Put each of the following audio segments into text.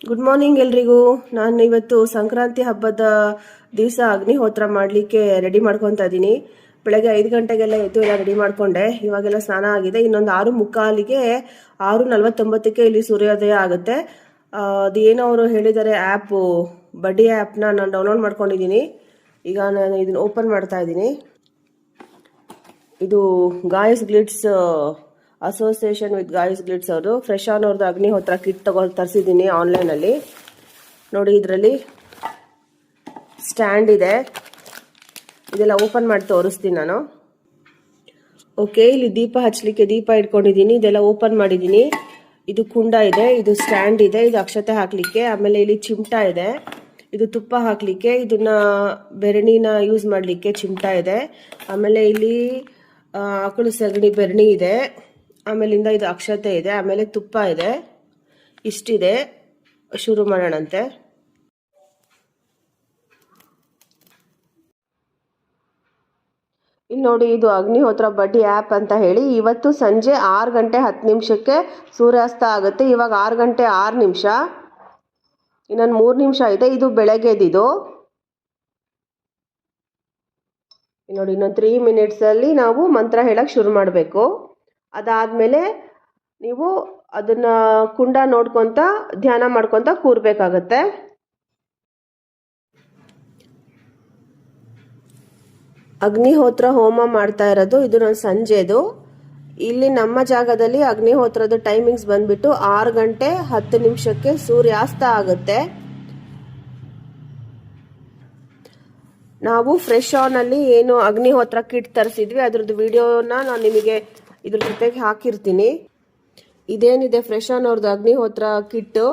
Good morning ಎಲ್ರಿಗೂ. ನಾನು ಇವತ್ತು ಸಂಕ್ರಾಂತಿ ಹಬ್ಬದ ದಿವಸ ಅಗ್ನಿಹೋತ್ರ ಮಾಡಲಿಕ್ಕೆ ರೆಡಿ ಮಾಡ್ಕೊತಾ ಇದ್ದೀನಿ. ಬೆಳಗ್ಗೆ 5 ಗಂಟೆಗೆಲ್ಲ ಎದ್ದು ಎಲ್ಲ ರೆಡಿ ಮಾಡಿಕೊಂಡೆ. ಇವಾಗೆಲ್ಲ ಸ್ನಾನ ಆಗಿದೆ. ಇನ್ನೊಂದು 6:45ಗೆ 6:49ಕ್ಕೆ ಇಲ್ಲಿ ಸೂರ್ಯೋದಯ ಆಗುತ್ತೆ. ಅದೇನೋ ಅವರು ಹೇಳಿದ್ದಾರೆ, ಆ್ಯಪು ಬಡ್ಡಿ ಆ್ಯಪ್ನ ನಾನು ಡೌನ್ಲೋಡ್ ಮಾಡ್ಕೊಂಡಿದ್ದೀನಿ. ಈಗ ನಾನು ಇದನ್ನು ಓಪನ್ ಮಾಡ್ತಾ ಇದ್ದೀನಿ. ಇದು ಗಾಯಸ್ ಗ್ಲಿಟ್ಸ್ ಅಸೋಸಿಯೇಷನ್ ವಿತ್ ಗಾಯಸ್ ಗ್ಲಿಟ್ಸ್ ಅವರು ಫ್ರೆಶ್ ಆನ್ ಅವ್ರದ್ದು ಅಗ್ನಿಹೋತ್ರ ಕಿಟ್ ತರಿಸಿದ್ದೀನಿ ಆನ್ಲೈನಲ್ಲಿ. ನೋಡಿ, ಇದರಲ್ಲಿ ಸ್ಟ್ಯಾಂಡ್ ಇದೆ. ಇದೆಲ್ಲ ಓಪನ್ ಮಾಡಿ ತೋರಿಸ್ತೀನಿ ನಾನು. ಓಕೆ, ಇಲ್ಲಿ ದೀಪ ಹಚ್ಚಲಿಕ್ಕೆ ದೀಪ ಇಟ್ಕೊಂಡಿದ್ದೀನಿ. ಇದೆಲ್ಲ ಓಪನ್ ಮಾಡಿದ್ದೀನಿ. ಇದು ಕುಂಡ ಇದೆ, ಇದು ಸ್ಟ್ಯಾಂಡ್ ಇದೆ, ಇದು ಅಕ್ಷತೆ ಹಾಕಲಿಕ್ಕೆ. ಆಮೇಲೆ ಇಲ್ಲಿ ಚಿಮಟ ಇದೆ, ಇದು ತುಪ್ಪ ಹಾಕಲಿಕ್ಕೆ. ಇದನ್ನ ಬೆರಣಿನ ಯೂಸ್ ಮಾಡಲಿಕ್ಕೆ ಚಿಮಟ ಇದೆ. ಆಮೇಲೆ ಇಲ್ಲಿ ಆಕಳು ಸಗಣಿ ಬೆರಣಿ ಇದೆ. ಆಮೇಲಿಂದ ಇದು ಅಕ್ಷತೆ ಇದೆ. ಆಮೇಲೆ ತುಪ್ಪ ಇದೆ. ಇಷ್ಟಿದೆ. ಶುರು ಮಾಡೋಣಂತೆ. ಇಲ್ಲಿ ನೋಡಿ, ಇದು ಅಗ್ನಿಹೋತ್ರ ಬಡ್ಡಿ ಆ್ಯಪ್ ಅಂತ ಹೇಳಿ. ಇವತ್ತು ಸಂಜೆ 6 ಗಂಟೆ 10 ನಿಮಿಷಕ್ಕೆ ಸೂರ್ಯಾಸ್ತ ಆಗುತ್ತೆ. ಇವಾಗ 6 ಗಂಟೆ 6 ನಿಮಿಷ, ಇನ್ನೊಂದು 3 ನಿಮಿಷ ಇದೆ. ಇದು ಬೆಳಗ್ಗೆದಿದು. ನೋಡಿ, ಇನ್ನೊಂದು 3 ಮಿನಿಟ್ಸಲ್ಲಿ ನಾವು ಮಂತ್ರ ಹೇಳಕ್ಕೆ ಶುರು ಮಾಡಬೇಕು. ಅದಾದಮೇಲೆ ನೀವು ಅದನ್ನು ಕುಂಡ ನೋಡ್ಕೊತ ಧ್ಯಾನ ಮಾಡ್ಕೊತ ಕೂರ್ಬೇಕಾಗತ್ತೆ. ಅಗ್ನಿಹೋತ್ರ ಹೋಮ ಮಾಡ್ತಾ ಇರೋದು ಇದು ನನ್ನ ಸಂಜೆದು. ಇಲ್ಲಿ ನಮ್ಮ ಜಾಗದಲ್ಲಿ ಅಗ್ನಿಹೋತ್ರದ ಟೈಮಿಂಗ್ಸ್ ಬಂದ್ಬಿಟ್ಟು 6 ಗಂಟೆ 10 ನಿಮಿಷಕ್ಕೆ ಸೂರ್ಯಾಸ್ತ ಆಗುತ್ತೆ. ನಾವು ಫ್ರೆಶ್ ಆನ್ ಅಲ್ಲಿ ಏನು ಅಗ್ನಿಹೋತ್ರ ಕಿಟ್ ತರಿಸಿದ್ವಿ ಅದ್ರದ್ದು ವಿಡಿಯೋನ ನಾನು ನಿಮಗೆ ಇದ್ರ ಜೊತೆಗೆ ಹಾಕಿರ್ತೀನಿ. ಇದೇನಿದೆ ಫ್ರೆಶ್ ಆನ್ ಅವ್ರದ್ದು ಅಗ್ನಿಹೋತ್ರ ಕಿಟ್ಟು,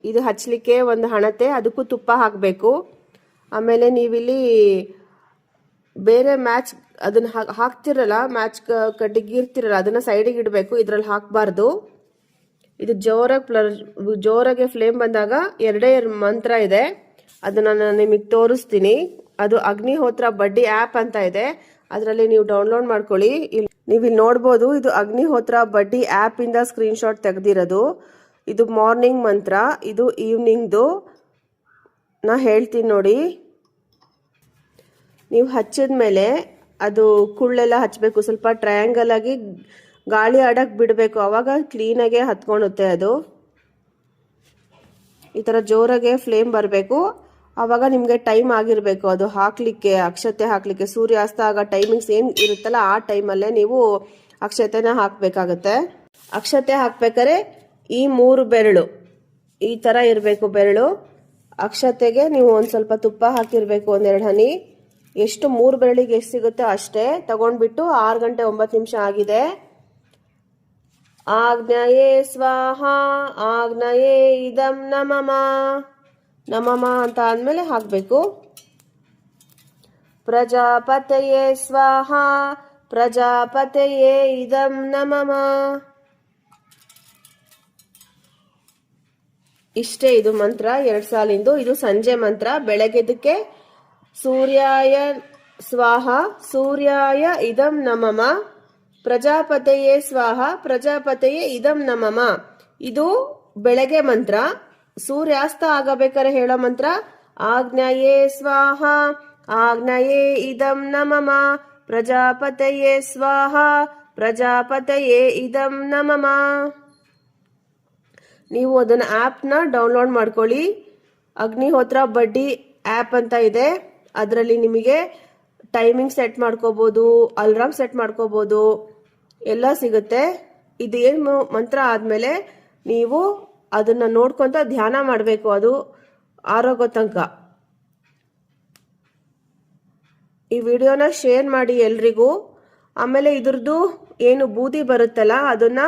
ಇದು ಹಚ್ಚಲಿಕ್ಕೆ ಒಂದು ಹಣತೆ, ಅದಕ್ಕೂ ತುಪ್ಪ ಹಾಕಬೇಕು. ಆಮೇಲೆ ನೀವಿಲ್ಲಿ ಬೇರೆ ಮ್ಯಾಚ್ ಅದನ್ನ ಹಾಕ್ತಿರಲ್ಲ, ಮ್ಯಾಚ್ ಕಡ್ಡಿಗಿರ್ತಿರಲ್ಲ, ಅದನ್ನ ಸೈಡಿಗೆ ಇಡಬೇಕು, ಇದ್ರಲ್ಲಿ ಹಾಕಬಾರ್ದು. ಇದು ಜೋರಾಗೆ ಫ್ಲೇಮ್ ಬಂದಾಗ 2 ಮಂತ್ರ ಇದೆ, ಅದನ್ನ ನಾನು ನಿಮಗೆ ತೋರಿಸ್ತೀನಿ. ಅದು ಅಗ್ನಿಹೋತ್ರ ಬಡ್ಡಿ ಆ್ಯಪ್ ಅಂತ ಇದೆ, ಅದರಲ್ಲಿ ನೀವು ಡೌನ್ಲೋಡ್ ಮಾಡ್ಕೊಳ್ಳಿ. ನೀವು ಇಲ್ಲಿ ನೋಡ್ಬೋದು, ಇದು ಅಗ್ನಿಹೋತ್ರ ಬಡ್ಡಿ ಆ್ಯಪ್ ಇಂದ ಸ್ಕ್ರೀನ್ ಶಾಟ್ ತೆಗೆದಿರೋದು. ಇದು ಮಾರ್ನಿಂಗ್ ಮಂತ್ರ, ಇದು ಈವ್ನಿಂಗ್ದು. ನಾ ಹೇಳ್ತೀನಿ ನೋಡಿ. ನೀವು ಹಚ್ಚಿದ್ಮೇಲೆ ಅದು ಕುಳ್ಳೆಲ್ಲ ಹಚ್ಚಬೇಕು, ಸ್ವಲ್ಪ ಟ್ರಯಾಂಗಲ್ ಆಗಿ ಗಾಳಿ ಆಡಕ್ಕೆ ಬಿಡಬೇಕು, ಅವಾಗ ಕ್ಲೀನಾಗೆ ಹತ್ಕೊಳುತ್ತೆ. ಅದು ಈ ಥರ ಜೋರಾಗೆ ಫ್ಲೇಮ್ ಬರಬೇಕು. ಆವಾಗ ನಿಮಗೆ ಟೈಮ್ ಆಗಿರಬೇಕು ಅದು ಹಾಕಲಿಕ್ಕೆ, ಅಕ್ಷತೆ ಹಾಕಲಿಕ್ಕೆ. ಸೂರ್ಯಾಸ್ತ ಆಗ ಟೈಮಿಂಗ್ಸ್ ಏನು ಇರುತ್ತಲ್ಲ ಆ ಟೈಮಲ್ಲೇ ನೀವು ಅಕ್ಷತೆನ ಹಾಕಬೇಕಾಗತ್ತೆ. ಅಕ್ಷತೆ ಹಾಕ್ಬೇಕಾದ್ರೆ ಈ 3 ಬೆರಳು ಈ ಥರ ಇರಬೇಕು ಬೆರಳು. ಅಕ್ಷತೆಗೆ ನೀವು ಒಂದು ಸ್ವಲ್ಪ ತುಪ್ಪ ಹಾಕಿರಬೇಕು, 1-2 ಹನಿ. ಎಷ್ಟು 3 ಬೆರಳಿಗೆ ಎಷ್ಟು ಸಿಗುತ್ತೆ ಅಷ್ಟೇ ತಗೊಂಡ್ಬಿಟ್ಟು. 6 ಗಂಟೆ 9 ನಿಮಿಷ ಆಗಿದೆ. ಆಗ್ನೇಯೇ ಸ್ವಾಹ ಆಗ್ನೇಯೇ ಇದಂ ನಮಮ ನಮಮ ಅಂತ ಆದ್ಮೇಲೆ ಹಾಕಬೇಕು. ಪ್ರಜಾಪತಯೇ ಸ್ವಾಹ ಪ್ರಜಾಪತಯೇ ಇದಂ ನಮಮ. ಇಷ್ಟೇ ಇದು ಮಂತ್ರ, 2 ಸಾಲಿಂದು. ಇದು ಸಂಜೆ ಮಂತ್ರ. ಬೆಳಗ್ಗೆದಕ್ಕೆ ಸೂರ್ಯಾಯ ಸ್ವಾಹ ಸೂರ್ಯಾಯ ಇದಂ ನಮಮ ಪ್ರಜಾಪತಯೇ ಸ್ವಾಹ ಪ್ರಜಾಪತಯೇ ಇದಂ ನಮಮ. ಇದು ಬೆಳಗ್ಗೆ ಮಂತ್ರ. ಸೂರ್ಯಾಸ್ತ ಆಗಬೇಕಾದ್ರೆ ಹೇಳೋ ಮಂತ್ರ ಆಗ್ನೇಯೇ ಸ್ವಾಹ ಆಗ್ನೇಯೇ ಇದಂ ನಮಮ ಪ್ರಜಾಪತಯೇ ಸ್ವಾಹ ಪ್ರಜಾಪತಯೇ ಇದಂ ನಮಮ. ನೀವು ಅದನ್ನ ಆ್ಯಪ್ನ ಡೌನ್ಲೋಡ್ ಮಾಡ್ಕೊಳ್ಳಿ. ಅಗ್ನಿಹೋತ್ರ ಬಡ್ಡಿ ಆ್ಯಪ್ ಅಂತ ಇದೆ, ಅದರಲ್ಲಿ ನಿಮಗೆ ಟೈಮಿಂಗ್ ಸೆಟ್ ಮಾಡ್ಕೋಬೋದು, ಅಲ್ರಾಮ್ ಸೆಟ್ ಮಾಡ್ಕೋಬೋದು, ಎಲ್ಲ ಸಿಗುತ್ತೆ. ಇದೇನು ಮಂತ್ರ ಆದಮೇಲೆ ನೀವು ಅದನ್ನು ನೋಡ್ಕೊಂತ ಧ್ಯಾನ ಮಾಡಬೇಕು, ಅದು ಆರೋಗೋ ತನಕ. ಈ ವಿಡಿಯೋನ ಶೇರ್ ಮಾಡಿ ಎಲ್ರಿಗೂ. ಆಮೇಲೆ ಇದ್ರದ್ದು ಏನು ಬೂದಿ ಬರುತ್ತಲ್ಲ, ಅದನ್ನ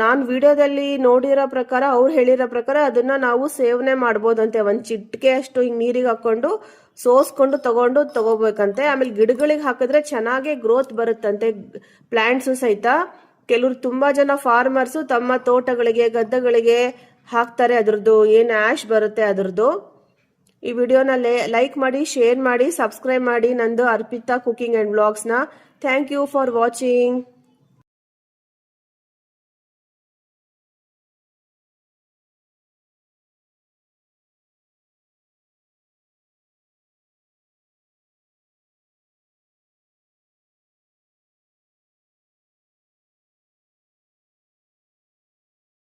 ನಾನು ವಿಡಿಯೋದಲ್ಲಿ ನೋಡಿರೋ ಪ್ರಕಾರ, ಅವ್ರು ಹೇಳಿರೋ ಪ್ರಕಾರ ಅದನ್ನ ನಾವು ಸೇವನೆ ಮಾಡ್ಬೋದಂತೆ. ಒಂದು ಚಿಟಿಕೆ ಅಷ್ಟು ಹಿಂಗೆ ನೀರಿಗೆ ಹಾಕೊಂಡು ಸೋಸ್ಕೊಂಡು ತಗೋಬೇಕಂತೆ. ಆಮೇಲೆ ಗಿಡಗಳಿಗೆ ಹಾಕಿದ್ರೆ ಚೆನ್ನಾಗಿ ಗ್ರೋತ್ ಬರುತ್ತಂತೆ, ಪ್ಲಾಂಟ್ಸು ಸಹಿತ. ಕೆಲವರು ತುಂಬಾ ಜನ ಫಾರ್ಮರ್ಸು ತಮ್ಮ ತೋಟಗಳಿಗೆ ಗದ್ದೆಗಳಿಗೆ ಹಾಕ್ತಾರೆ ಅದ್ರದ್ದು ಏನು ಆ್ಯಶ್ ಬರುತ್ತೆ ಅದ್ರದ್ದು. ಈ ವಿಡಿಯೋನ ಲೈಕ್ ಮಾಡಿ, ಶೇರ್ ಮಾಡಿ, ಸಬ್ಸ್ಕ್ರೈಬ್ ಮಾಡಿ ನಂದು ಅರ್ಪಿತಾ ಕುಕಿಂಗ್ ಆ್ಯಂಡ್ ವ್ಲಾಗ್ಸ್ನ. Thank you for watching.